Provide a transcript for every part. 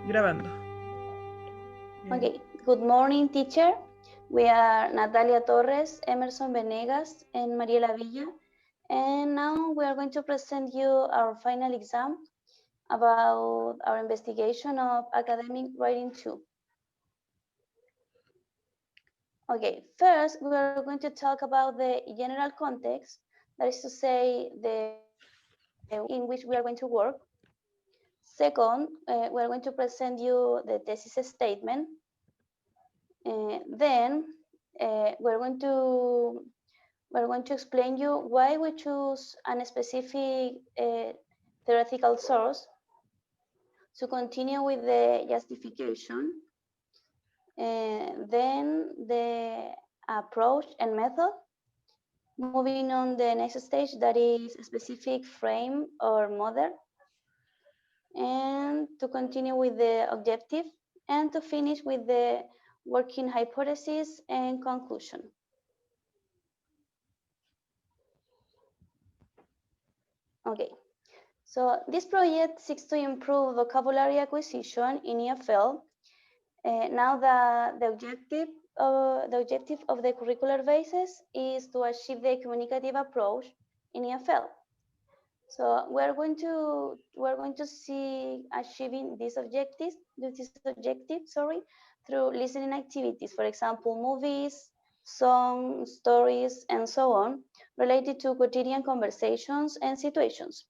Grabando. Okay, good morning, teacher. We are Natalia Torres, Emerson Venegas, and Mariela Villa. And now we are going to present you our final exam about our investigation of academic writing 2. Okay, first we are going to talk about the general context, that is to say, the in which we are going to work. Second, we are going to present you the thesis statement. Then we're going to explain you why we choose a specific theoretical source. To continue with the justification, then the approach and method. Moving on the next stage, that is a specific frame or model, and to continue with the objective, and to finish with the working hypothesis and conclusion. Okay, so this project seeks to improve vocabulary acquisition in EFL. Now that the objective of the curricular basis is to achieve the communicative approach in EFL. So we're going to see achieving this objective, through listening activities. For example, movies, songs, stories, and so on, related to quotidian conversations and situations.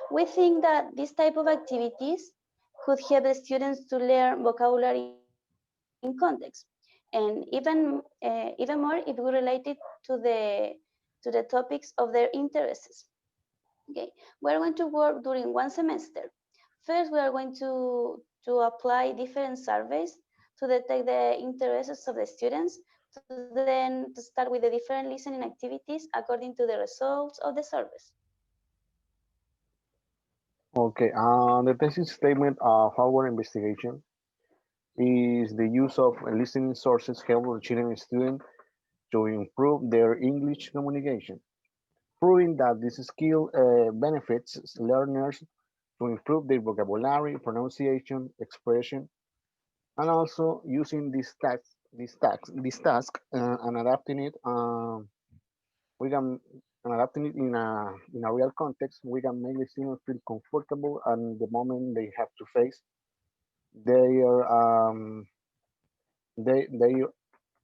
We think that this type of activities could help the students to learn vocabulary in context, and even more if we relate it to the topics of their interests. Okay, we are going to work during one semester. First, we are going to apply different surveys to detect the interests of the students, to start with the different listening activities according to the results of the surveys. Okay, the thesis statement of our investigation is the use of listening sources help the children and students to improve their English communication, proving that this skill benefits learners to improve their vocabulary, pronunciation, expression, and also using this task and adapting it. We can and adapting it in a real context. We can make the students feel comfortable, and the moment they have to face their their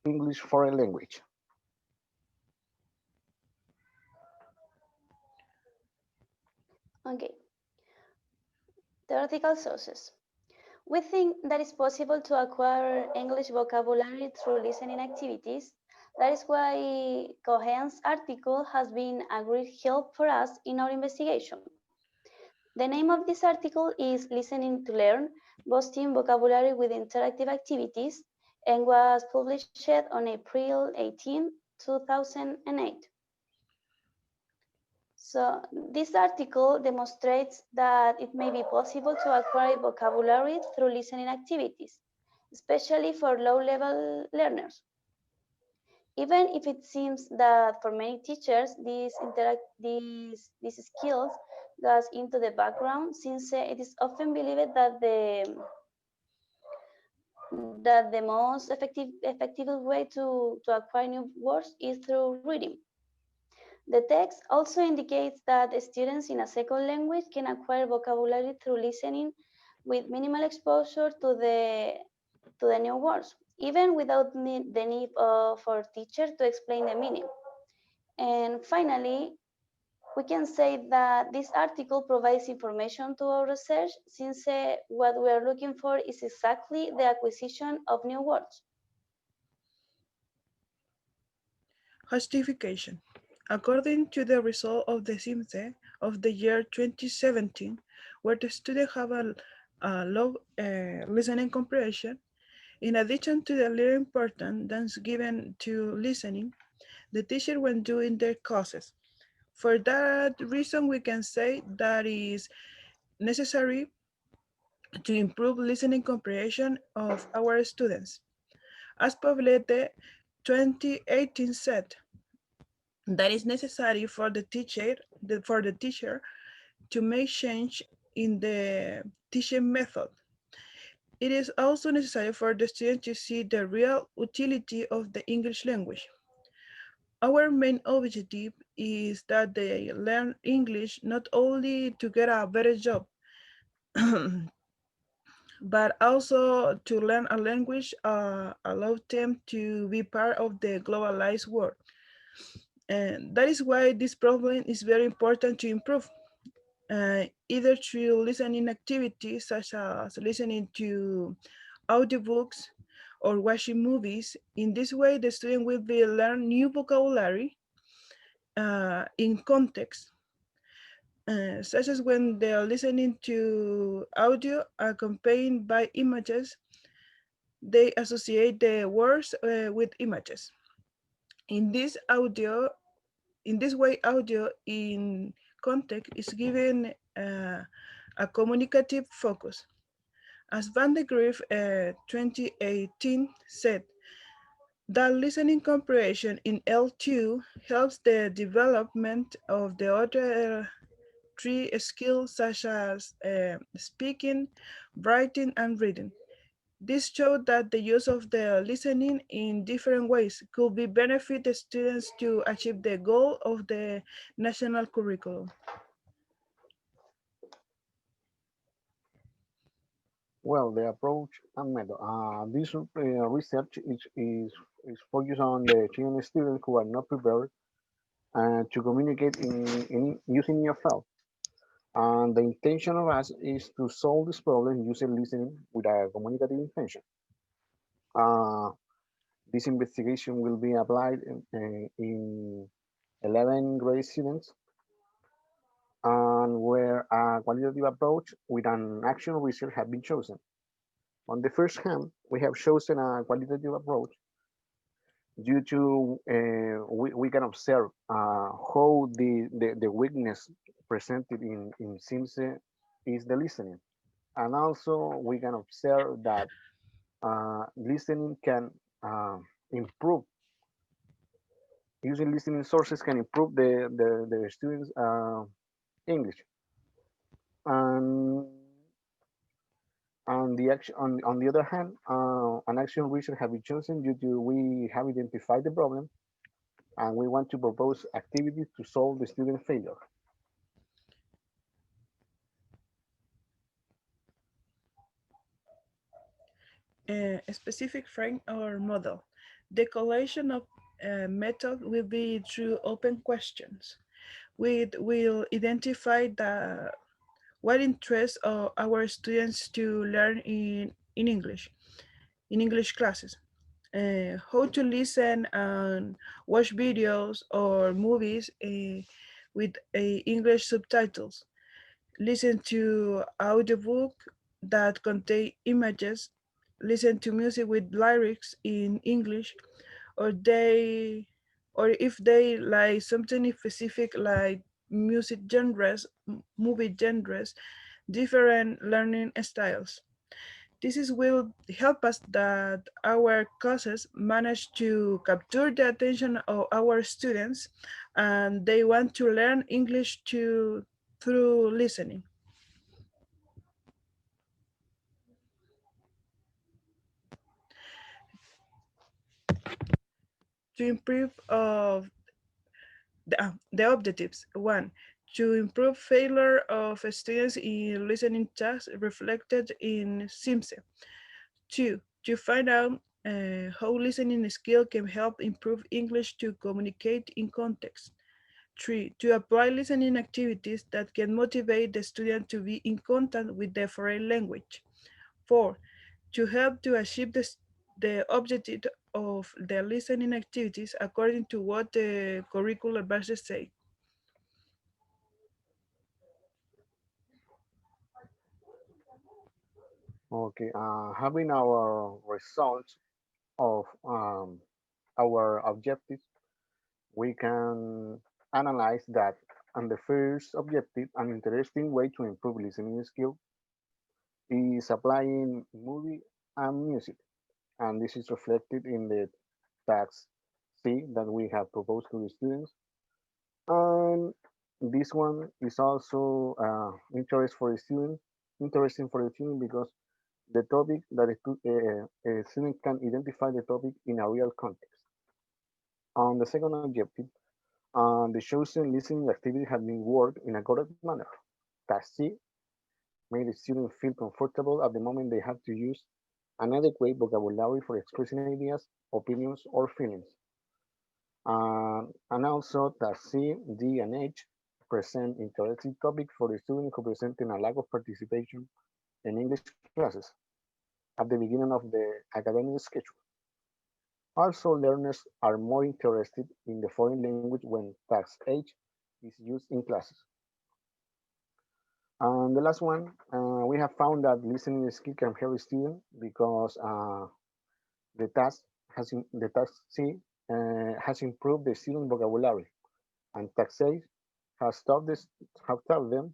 English foreign language. Okay, theoretical sources. We think that it's possible to acquire English vocabulary through listening activities. That is why Cohen's article has been a great help for us in our investigation. The name of this article is Listening to Learn, Boosting Vocabulary with Interactive Activities, and was published on April 18, 2008. So this article demonstrates that it may be possible to acquire vocabulary through listening activities, especially for low-level learners. Even if it seems that for many teachers, these skills goes into the background, since it is often believed that the most effective way to acquire new words is through reading. The text also indicates that students in a second language can acquire vocabulary through listening with minimal exposure to the new words, even without the need for teachers to explain the meaning. And finally, we can say that this article provides information to our research, since what we are looking for is exactly the acquisition of new words. Justification. According to the result of the SIMSE of the year 2017, where the students have a low listening comprehension, in addition to the little importance given to listening, the teacher when doing their classes. For that reason, we can say that is necessary to improve listening comprehension of our students. As Poblete 2018 said, that is necessary for the teacher to make change in the teaching method. It is also necessary for the student to see the real utility of the English language. Our main objective is that they learn English not only to get a better job, but also to learn a language allows them to be part of the globalized world. And that is why this problem is very important to improve, either through listening activities such as listening to audiobooks or watching movies. In this way, the student will be learn new vocabulary in context, such as when they are listening to audio accompanied by images, they associate the words with images. In this audio, in this way, audio in context is given a communicative focus. As Van de Graaff 2018 said, that listening comprehension in L2 helps the development of the other three skills such as speaking, writing, and reading. This showed that the use of the listening in different ways could be benefit the students to achieve the goal of the national curriculum. Well, the approach and method. This research is focused on the Chilean students who are not prepared to communicate in using EFL. And the intention of us is to solve this problem using listening with a communicative intention. Uh, this investigation will be applied in 11 grade students and where a qualitative approach with an action research have been chosen. On the first hand, we have chosen a qualitative approach due to we can observe how the weakness presented in SIMSE is the listening. And also we can observe that listening can improve, using listening sources can improve the students' English. And on the other hand, an action research have been chosen due to we have identified the problem and we want to propose activities to solve the student failure. A specific frame or model. The collation of method will be through open questions. We will identify what interests our students to learn in English classes. How to listen and watch videos or movies with English subtitles. Listen to audiobook that contain images. Listen to music with lyrics in English, or they, or if they like something specific like music genres, movie genres, different learning styles. This is will help us that our classes manage to capture the attention of our students and they want to learn English through listening. To improve of the objectives. One, to improve failure of students in listening tasks reflected in SIMSE. Two, to find out how listening skill can help improve English to communicate in context. Three, to apply listening activities that can motivate the student to be in contact with the foreign language. Four, to help to achieve the objective of the listening activities according to what the curricular bases say. Okay, having our results of our objectives, we can analyze that on the first objective, an interesting way to improve listening skill is applying movie and music. And this is reflected in the task C that we have proposed to the students. And this one is also interest for the student, interesting for the student because the topic that a student can identify the topic in a real context. On the second objective, the chosen listening activity had been worked in a correct manner. Task C made the student feel comfortable at the moment they have to use an adequate vocabulary for expressing ideas, opinions, or feelings. And also task C, D, and H present interesting topics for the student who presented a lack of participation in English classes at the beginning of the academic schedule. Also, learners are more interested in the foreign language when task H is used in classes. And the last one, we have found that listening skill can help students because the task the task C has improved the student vocabulary, and task A has taught them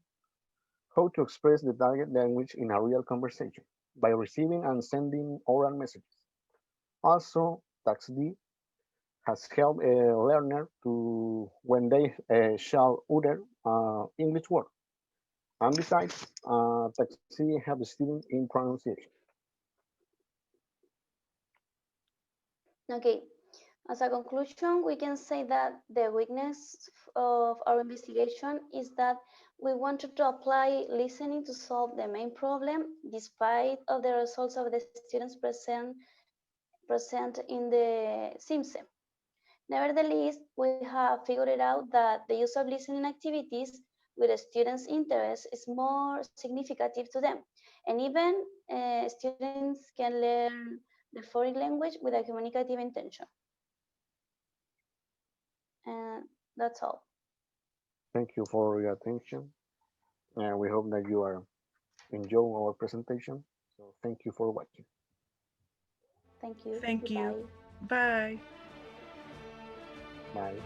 how to express the target language in a real conversation by receiving and sending oral messages. Also, task D has helped a learner to when they shall utter English word. And besides, taxi helps students in pronunciation. Okay, as a conclusion, we can say that the weakness of our investigation is that we wanted to apply listening to solve the main problem, despite of the results of the students present in the SIMSE. Nevertheless, we have figured out that the use of listening activities with a student's interest is more significant to them. And even students can learn the foreign language with a communicative intention. And that's all. Thank you for your attention, and we hope that you are enjoying our presentation. So thank you for watching. Thank you. Thank you. Goodbye. Bye. Bye.